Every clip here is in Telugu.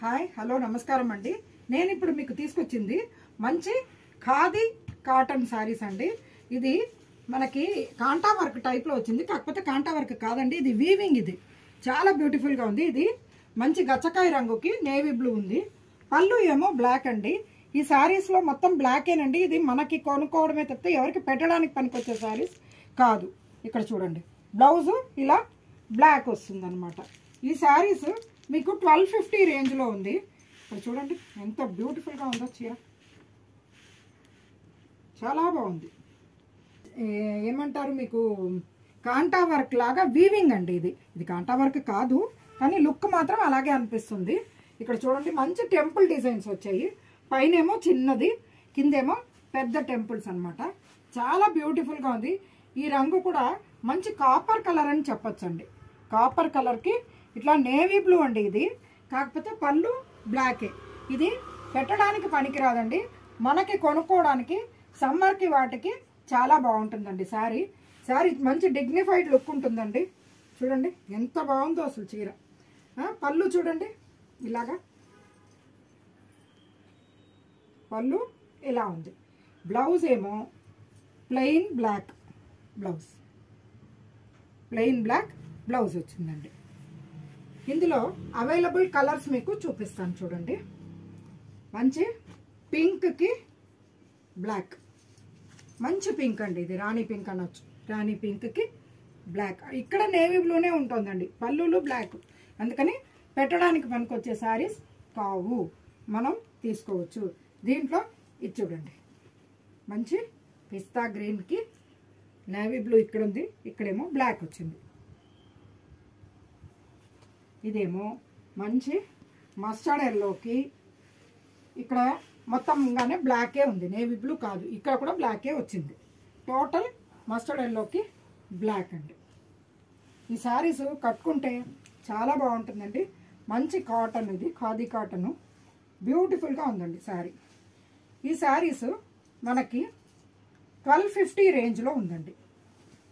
హాయ్ హలో నమస్కారం అండి. నేను ఇప్పుడు మీకు తీసుకొచ్చింది మంచి ఖాదీ కాటన్ సారీస్ అండి. ఇది మనకి కాంటా వర్క్ టైప్లో వచ్చింది, కాకపోతే కాంటా వర్క్ కాదండి, ఇది వీవింగ్. ఇది చాలా బ్యూటిఫుల్గా ఉంది. ఇది మంచి గచ్చకాయ రంగుకి నేవీ బ్లూ ఉంది. పళ్ళు ఏమో బ్లాక్ అండి. ఈ సారీస్లో మొత్తం బ్లాకేనండి. ఇది మనకి కొనుక్కోవడమే తప్పితే ఎవరికి పెట్టడానికి పనికొచ్చే సారీస్ కాదు. ఇక్కడ చూడండి, బ్లౌజు ఇలా బ్లాక్ వస్తుంది అనమాట. ఈ సారీస్ మీకు 1250 రేంజ్లో ఉంది. ఇక్కడ చూడండి ఎంత బ్యూటిఫుల్గా ఉందో చీర, చాలా బాగుంది. ఏమంటారు మీకు, కాంటా వర్క్ లాగా వీవింగ్ అండి. ఇది కాంటా వర్క్ కాదు, కానీ లుక్ మాత్రం అలాగే అనిపిస్తుంది. ఇక్కడ చూడండి మంచి టెంపుల్ డిజైన్స్ వచ్చాయి. పైనేమో చిన్నది, కిందేమో పెద్ద టెంపుల్స్ అనమాట. చాలా బ్యూటిఫుల్గా ఉంది. ఈ రంగు కూడా మంచి కాపర్ కలర్ అని చెప్పొచ్చండి. కాపర్ కలర్కి ఇట్లా నేవీ బ్లూ అండి. ఇది కాకపోతే పళ్ళు బ్లాకే. ఇది పెట్టడానికి పనికిరాదండి, మనకి కొనుక్కోవడానికి సమ్మర్కి వాటికి చాలా బాగుంటుందండి. శారీ మంచి డిగ్నిఫైడ్ లుక్ ఉంటుందండి. చూడండి ఎంత బాగుందో అసలు చీర. పళ్ళు చూడండి, ఇలాగా పళ్ళు ఇలా ఉంది. బ్లౌజ్ ఏమో ప్లెయిన్ బ్లాక్ బ్లౌజ్ వచ్చిందండి. ఇందులో అవైలబుల్ కలర్స్ మీకు చూపిస్తాను చూడండి. మంచి పింక్కి బ్లాక్, మంచి పింక్ అండి. ఇది రాణి పింక్ అనొచ్చు. రాణి పింక్కి బ్లాక్. ఇక్కడ నేవీ బ్లూనే ఉంటుందండి, పళ్ళులు బ్లాక్. అందుకని పెట్టడానికి పనికొచ్చే శారీస్ కావు, మనం తీసుకోవచ్చు. దీంట్లో ఇది చూడండి, మంచి పిస్తా గ్రీన్కి నేవీ బ్లూ ఇక్కడ ఉంది, ఇక్కడేమో బ్లాక్ వచ్చింది. ఇదేమో మంచి మస్టర్డ్ ఎల్లోకి ఇక్కడ మొత్తంగానే బ్లాకే ఉంది, నేవీ బ్లూ కాదు. ఇక్కడ కూడా బ్లాకే వచ్చింది. టోటల్ మస్టర్డ్ ఎల్లోకి బ్లాక్ అండి. ఈ శారీస్ కట్టుకుంటే చాలా బాగుంటుందండి. మంచి కాటన్, ఇది ఖాదీ కాటను, బ్యూటిఫుల్గా ఉందండి శారీ. ఈ శారీస్ మనకి 1250 రేంజ్లో ఉందండి.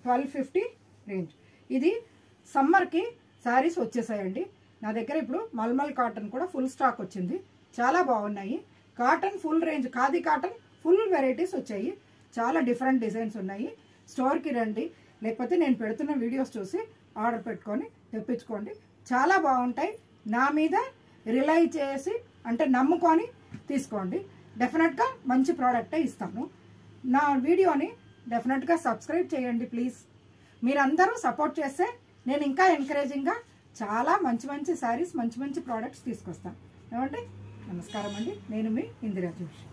1250 రేంజ్. ఇది సమ్మర్కి శారీస్ వచ్చేసాయండి నా దగ్గర. ఇప్పుడు మల్మల్ కాటన్ కూడా ఫుల్ స్టాక్ వచ్చింది, చాలా బాగున్నాయి. Cotton full range, khadi cotton full varieties వచ్చాయి. చాలా డిఫరెంట్ డిజైన్స్ ఉన్నాయి. స్టోర్కి రండి, లేకపోతే నేను పెడుతున్న వీడియోస్ చూసి ఆర్డర్ పెట్టుకొని తెప్పించుకోండి. చాలా బాగుంటాయి. నా మీద రిలై చేసి, అంటే నమ్ముకొని తీసుకోండి. డెఫినెట్గా మంచి ప్రోడక్టే ఇస్తాను. నా వీడియోని డెఫినెట్గా సబ్స్క్రైబ్ చేయండి ప్లీజ్. మీరందరూ సపోర్ట్ చేస్తే నేను ఇంకా ఎంకరేజింగ్గా చాలా మంచి మంచి శారీస్, మంచి మంచి ప్రోడక్ట్స్ తీసుకొస్తాను. ఏమంటే నమస్కారం అండి. నేను మీ ఇందిరా జోషి.